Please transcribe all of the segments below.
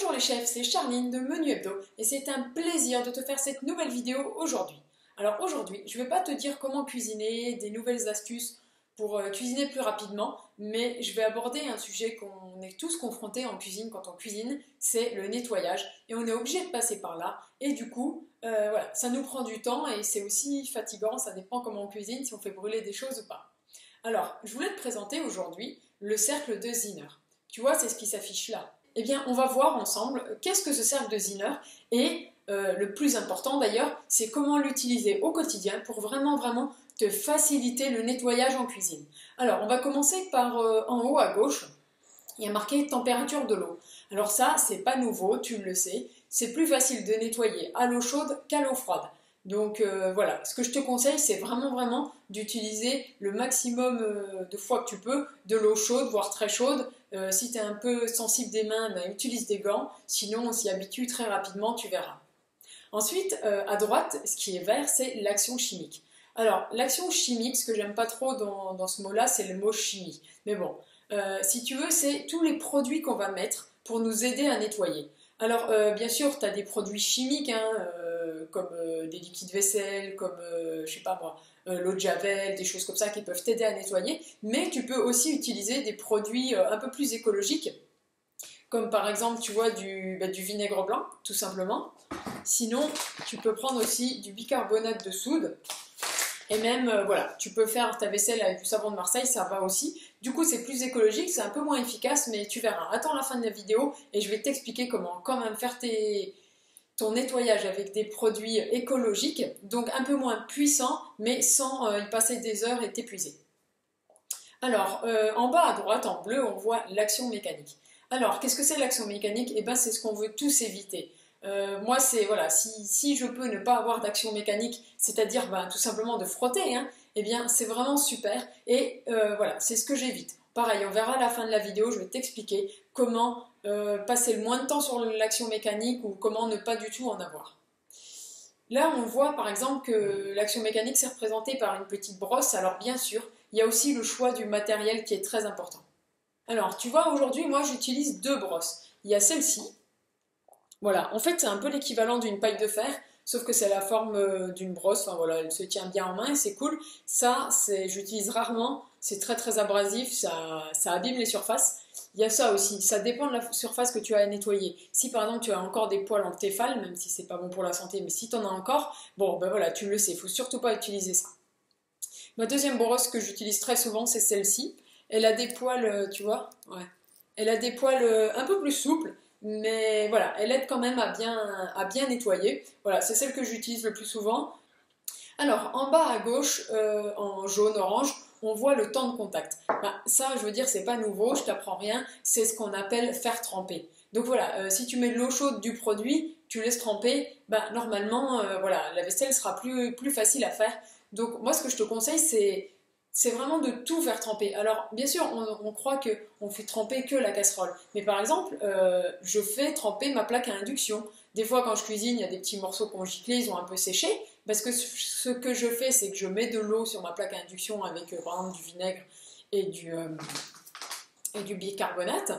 Bonjour les chefs, c'est Charline de Menu Hebdo et c'est un plaisir de te faire cette nouvelle vidéo aujourd'hui. Alors aujourd'hui, je ne vais pas te dire comment cuisiner, des nouvelles astuces pour cuisiner plus rapidement, mais je vais aborder un sujet qu'on est tous confrontés en cuisine quand on cuisine, c'est le nettoyage et on est obligé de passer par là et du coup, voilà, ça nous prend du temps et c'est aussi fatigant, ça dépend comment on cuisine, si on fait brûler des choses ou pas. Alors, je voulais te présenter aujourd'hui le cercle de Zinner. Tu vois, c'est ce qui s'affiche là. Eh bien, on va voir ensemble qu'est-ce que ce cercle de Zinner et le plus important d'ailleurs, c'est comment l'utiliser au quotidien pour vraiment te faciliter le nettoyage en cuisine. Alors, on va commencer par en haut à gauche, il y a marqué température de l'eau. Alors ça, c'est pas nouveau, tu le sais, c'est plus facile de nettoyer à l'eau chaude qu'à l'eau froide. Donc voilà, ce que je te conseille, c'est vraiment d'utiliser le maximum de fois que tu peux de l'eau chaude, voire très chaude. Si tu es un peu sensible des mains, ben, utilise des gants, sinon on s'y habitue très rapidement, tu verras. Ensuite, à droite, ce qui est vert, c'est l'action chimique. Alors, l'action chimique, ce que j'aime pas trop dans ce mot-là, c'est le mot chimie. Mais bon, si tu veux, c'est tous les produits qu'on va mettre pour nous aider à nettoyer. Alors, bien sûr, tu as des produits chimiques, hein, comme des liquides vaisselle, comme, je sais pas moi, l'eau de Javel, des choses comme ça qui peuvent t'aider à nettoyer, mais tu peux aussi utiliser des produits un peu plus écologiques, comme par exemple, tu vois, du vinaigre blanc, tout simplement. Sinon, tu peux prendre aussi du bicarbonate de soude, et même, voilà, tu peux faire ta vaisselle avec du savon de Marseille, ça va aussi. Du coup, c'est plus écologique, c'est un peu moins efficace, mais tu verras. Attends la fin de la vidéo et je vais t'expliquer comment quand même faire ton nettoyage avec des produits écologiques, donc un peu moins puissants, mais sans y passer des heures et t'épuiser. Alors, en bas à droite, en bleu, on voit l'action mécanique. Alors, qu'est-ce que c'est l'action mécanique? Eh bien, c'est ce qu'on veut tous éviter. Moi, c'est, voilà, si je peux ne pas avoir d'action mécanique, c'est-à-dire ben, tout simplement de frotter, hein, eh bien, c'est vraiment super. Et voilà, c'est ce que j'évite. Pareil, on verra à la fin de la vidéo, je vais t'expliquer comment passer le moins de temps sur l'action mécanique ou comment ne pas du tout en avoir. Là, on voit par exemple que l'action mécanique c'est représenté par une petite brosse. Alors bien sûr, il y a aussi le choix du matériel qui est très important. Alors, tu vois, aujourd'hui, moi, j'utilise deux brosses. Il y a celle-ci. Voilà, en fait, c'est un peu l'équivalent d'une paille de fer, sauf que c'est la forme d'une brosse. Enfin voilà, elle se tient bien en main et c'est cool. Ça, j'utilise rarement. C'est très abrasif, ça abîme les surfaces. Il y a ça aussi, ça dépend de la surface que tu as à nettoyer. Si par exemple tu as encore des poils en téfal, même si c'est pas bon pour la santé, mais si tu en as encore, bon ben voilà, tu le sais, il faut surtout pas utiliser ça. Ma deuxième brosse que j'utilise très souvent, c'est celle-ci. Elle a des poils, tu vois, ouais. Elle a des poils un peu plus souples, mais voilà, elle aide quand même à bien nettoyer. Voilà, c'est celle que j'utilise le plus souvent. Alors, en bas à gauche, en jaune-orange, on voit le temps de contact. Ben, ça, je veux dire, c'est pas nouveau, je t'apprends rien, c'est ce qu'on appelle faire tremper. Donc voilà, si tu mets de l'eau chaude du produit, tu laisses tremper, ben, normalement, voilà, la vaisselle sera plus facile à faire. Donc moi, ce que je te conseille, c'est vraiment de tout faire tremper. Alors, bien sûr, on croit qu'on fait tremper que la casserole. Mais par exemple, je fais tremper ma plaque à induction. Des fois, quand je cuisine, il y a des petits morceaux qu'on giclé, ils ont un peu séché. Parce que ce que je fais, c'est que je mets de l'eau sur ma plaque à induction avec, par exemple, du vinaigre et du bicarbonate.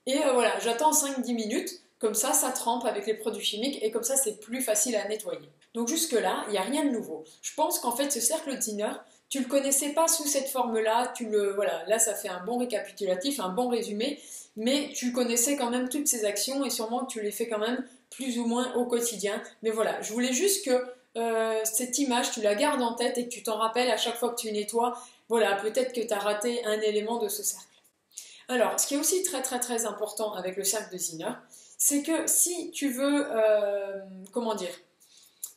Et voilà, j'attends 5-10 minutes. Comme ça trempe avec les produits chimiques et comme ça, c'est plus facile à nettoyer. Donc jusque-là, il n'y a rien de nouveau. Je pense qu'en fait, ce cercle de Zinner, tu le connaissais pas sous cette forme-là, voilà, là ça fait un bon récapitulatif, un bon résumé, mais tu connaissais quand même toutes ces actions et sûrement que tu les fais quand même plus ou moins au quotidien. Mais voilà, je voulais juste que cette image, tu la gardes en tête et que tu t'en rappelles à chaque fois que tu nettoies. Voilà, peut-être que tu as raté un élément de ce cercle. Alors, ce qui est aussi très important avec le cercle de Zinner, c'est que si tu veux, comment dire,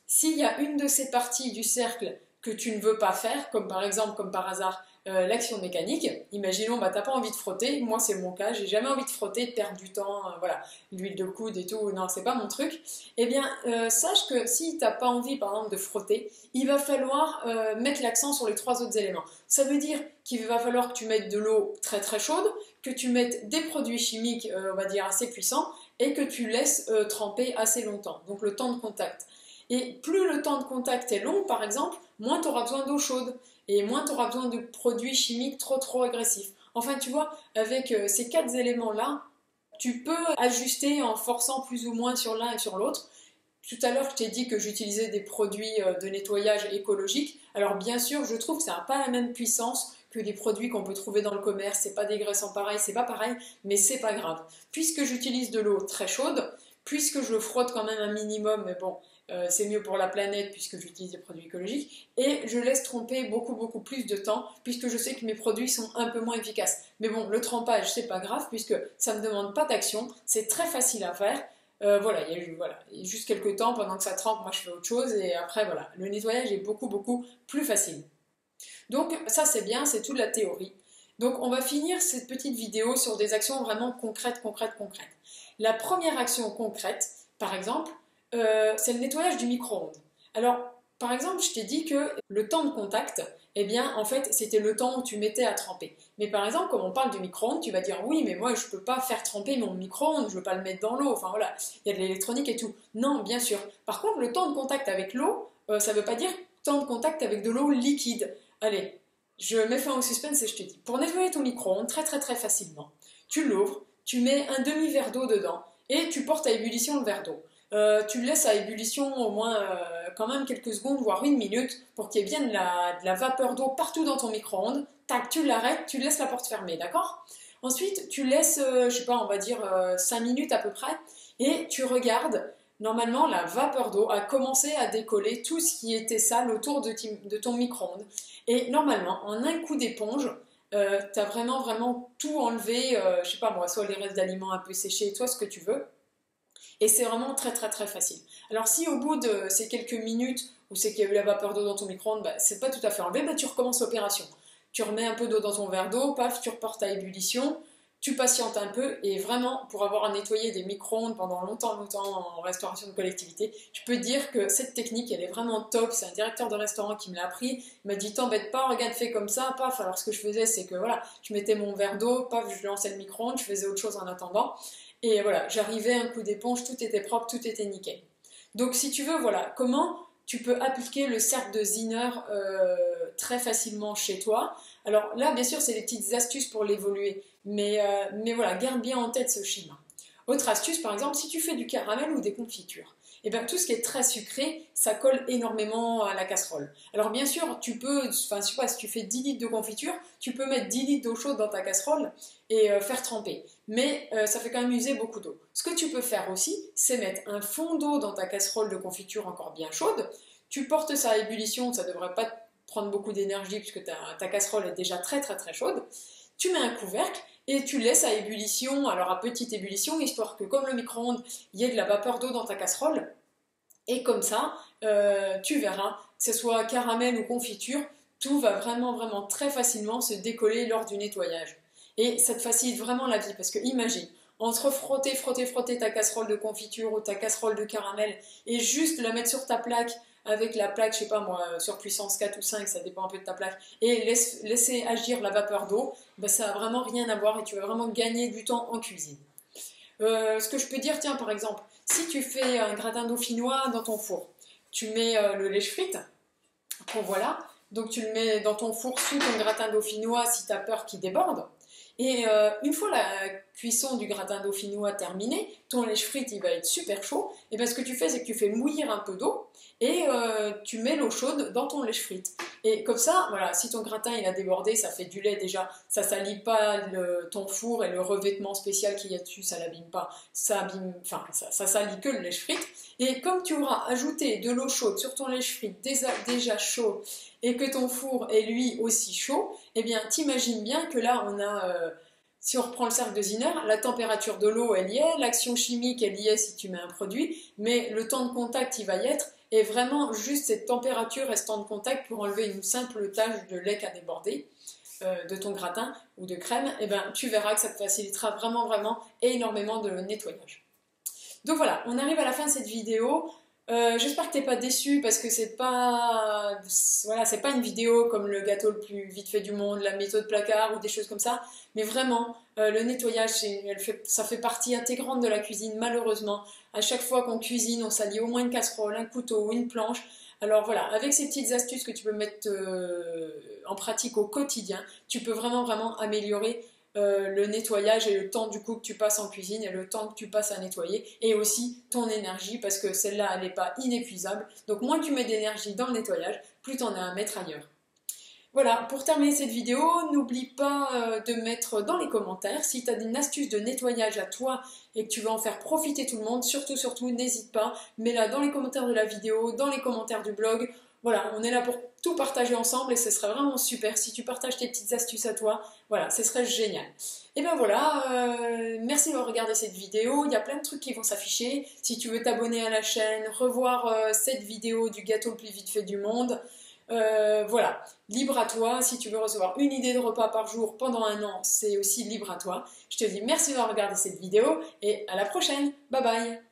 s'il y a une de ces parties du cercle que tu ne veux pas faire, comme par exemple, comme par hasard, l'action mécanique, imaginons, bah, tu n'as pas envie de frotter, moi c'est mon cas, j'ai jamais envie de frotter, de perdre du temps, voilà, l'huile de coude et tout, non, c'est pas mon truc, eh bien, sache que si tu n'as pas envie, par exemple, de frotter, il va falloir mettre l'accent sur les trois autres éléments. Ça veut dire qu'il va falloir que tu mettes de l'eau très chaude, que tu mettes des produits chimiques, on va dire, assez puissants, et que tu laisses tremper assez longtemps, donc le temps de contact. Et plus le temps de contact est long, par exemple, moins tu auras besoin d'eau chaude et moins tu auras besoin de produits chimiques trop agressifs. Enfin, tu vois, avec ces quatre éléments-là, Tu peux ajuster en forçant plus ou moins sur l'un et sur l'autre. Tout à l'heure, je t'ai dit que j'utilisais des produits de nettoyage écologiques. Alors bien sûr, je trouve que ça n'a pas la même puissance que des produits qu'on peut trouver dans le commerce. C'est pas dégraissant pareil, c'est pas pareil, mais c'est pas grave. Puisque j'utilise de l'eau très chaude, puisque je le frotte quand même un minimum, mais bon, c'est mieux pour la planète puisque j'utilise des produits écologiques, et je laisse tremper beaucoup plus de temps puisque je sais que mes produits sont un peu moins efficaces. Mais bon, le trempage, c'est pas grave puisque ça ne demande pas d'action, c'est très facile à faire. Voilà, il y a juste quelques temps pendant que ça trempe, moi je fais autre chose et après voilà, le nettoyage est beaucoup plus facile. Donc ça c'est bien, c'est toute la théorie. Donc on va finir cette petite vidéo sur des actions vraiment concrètes. La première action concrète, par exemple, c'est le nettoyage du micro-ondes. Alors, par exemple, je t'ai dit que le temps de contact, eh bien, en fait, c'était le temps où tu mettais à tremper. Mais par exemple, comme on parle du micro-ondes, tu vas dire, oui, mais moi, je ne peux pas faire tremper mon micro-ondes, je ne veux pas le mettre dans l'eau, enfin voilà, il y a de l'électronique et tout. Non, bien sûr. Par contre, le temps de contact avec l'eau, ça ne veut pas dire temps de contact avec de l'eau liquide. Allez, je mets fin au suspense et je te dis, pour nettoyer ton micro-ondes très facilement, tu l'ouvres, tu mets un demi-verre d'eau dedans et tu portes à ébullition le verre d'eau. Tu le laisses à ébullition au moins quand même quelques secondes, voire une minute, pour qu'il y ait bien de la vapeur d'eau partout dans ton micro-ondes. Tac, tu l'arrêtes, tu laisses la porte fermée, d'accord? Ensuite, tu laisses, je sais pas, on va dire 5 minutes à peu près, et tu regardes. Normalement, la vapeur d'eau a commencé à décoller tout ce qui était sale autour de ton micro-ondes. Et normalement, en un coup d'éponge, tu as vraiment tout enlevé, je sais pas moi, soit les restes d'aliments un peu séchés, soit ce que tu veux. Et c'est vraiment très facile. Alors si au bout de ces quelques minutes où c'est qu'il y a eu la vapeur d'eau dans ton micro-ondes, bah, c'est pas tout à fait enlevé, bah, tu recommences l'opération. Tu remets un peu d'eau dans ton verre d'eau, paf, tu reportes à ébullition, tu patientes un peu et vraiment pour avoir à nettoyer des micro-ondes pendant longtemps en restauration de collectivité, je peux dire que cette technique elle est vraiment top. C'est un directeur de restaurant qui me l'a appris, il m'a dit t'embête pas, regarde fais comme ça, paf. Alors ce que je faisais c'est que voilà, je mettais mon verre d'eau, paf, je lançais le micro-ondes, je faisais autre chose en attendant. Et voilà, j'arrivais un coup d'éponge, tout était propre, tout était nickel. Donc si tu veux, voilà, comment tu peux appliquer le cercle de Zinner très facilement chez toi. Alors là, bien sûr, c'est des petites astuces pour l'évoluer, mais voilà, garde bien en tête ce schéma. Autre astuce, par exemple, si tu fais du caramel ou des confitures, et bien tout ce qui est très sucré, ça colle énormément à la casserole. Alors bien sûr, tu peux, enfin je sais pas, si tu fais 10 litres de confiture, tu peux mettre 10 litres d'eau chaude dans ta casserole et faire tremper. Mais ça fait quand même user beaucoup d'eau. Ce que tu peux faire aussi, c'est mettre un fond d'eau dans ta casserole de confiture encore bien chaude. Tu portes ça à ébullition, ça ne devrait pas prendre beaucoup d'énergie puisque ta casserole est déjà très chaude. Tu mets un couvercle et tu laisses à ébullition, alors à petite ébullition, histoire que comme le micro-ondes, il y ait de la vapeur d'eau dans ta casserole. Et comme ça, tu verras, que ce soit caramel ou confiture, tout va vraiment très facilement se décoller lors du nettoyage. Et ça te facilite vraiment la vie, parce que imagine, entre frotter ta casserole de confiture ou ta casserole de caramel, et juste la mettre sur ta plaque, avec la plaque, je sais pas moi, sur puissance 4 ou 5, ça dépend un peu de ta plaque, et laisser agir la vapeur d'eau, ben ça n'a vraiment rien à voir et tu vas vraiment gagner du temps en cuisine. Ce que je peux dire, tiens, par exemple, si tu fais un gratin dauphinois dans ton four, tu mets le lèche-frite, bon voilà, donc tu le mets dans ton four sous ton gratin dauphinois si tu as peur qu'il déborde. Et une fois la cuisson du gratin dauphinois terminée, ton lèche-frite il va être super chaud. Et bien ce que tu fais, c'est que tu fais mouillir un peu d'eau et tu mets l'eau chaude dans ton lèche-frite. Et comme ça, voilà, si ton gratin il a débordé, ça fait du lait déjà, ça salit pas ton four et le revêtement spécial qu'il y a dessus, ça l'abîme pas, ça salit que le lèche-frite. Et comme tu auras ajouté de l'eau chaude sur ton lèche-frite déjà chaud et que ton four est lui aussi chaud, eh bien t'imagines bien que là on a, si on reprend le cercle de Zinner, la température de l'eau elle y est, l'action chimique elle y est si tu mets un produit, mais le temps de contact il va y être, et vraiment juste cette température et ce temps de contact pour enlever une simple tache de lait qui a débordé de ton gratin ou de crème, eh ben, tu verras que ça te facilitera vraiment énormément de nettoyage. Donc voilà, on arrive à la fin de cette vidéo. J'espère que t'es pas déçu parce que c'est pas une vidéo comme le gâteau le plus vite fait du monde, la méthode placard ou des choses comme ça, mais vraiment le nettoyage ça fait partie intégrante de la cuisine. Malheureusement, à chaque fois qu'on cuisine, on salit au moins une casserole, un couteau ou une planche. Alors voilà, avec ces petites astuces que tu peux mettre en pratique au quotidien, tu peux vraiment améliorer le nettoyage et le temps du coup que tu passes en cuisine et le temps que tu passes à nettoyer et aussi ton énergie parce que celle-là elle n'est pas inépuisable. Donc moins tu mets d'énergie dans le nettoyage, plus tu en as à mettre ailleurs. Voilà, pour terminer cette vidéo, n'oublie pas de mettre dans les commentaires si tu as une astuce de nettoyage à toi et que tu veux en faire profiter tout le monde, surtout, n'hésite pas, mets-la dans les commentaires de la vidéo, dans les commentaires du blog. Voilà, on est là pour tout partager ensemble et ce serait vraiment super si tu partages tes petites astuces à toi. Voilà, ce serait génial. Et ben voilà, merci d'avoir regardé cette vidéo. Il y a plein de trucs qui vont s'afficher. Si tu veux t'abonner à la chaîne, revoir cette vidéo du gâteau le plus vite fait du monde. Voilà, libre à toi. Si tu veux recevoir une idée de repas par jour pendant un an, c'est aussi libre à toi. Je te dis merci d'avoir regardé cette vidéo et à la prochaine. Bye bye.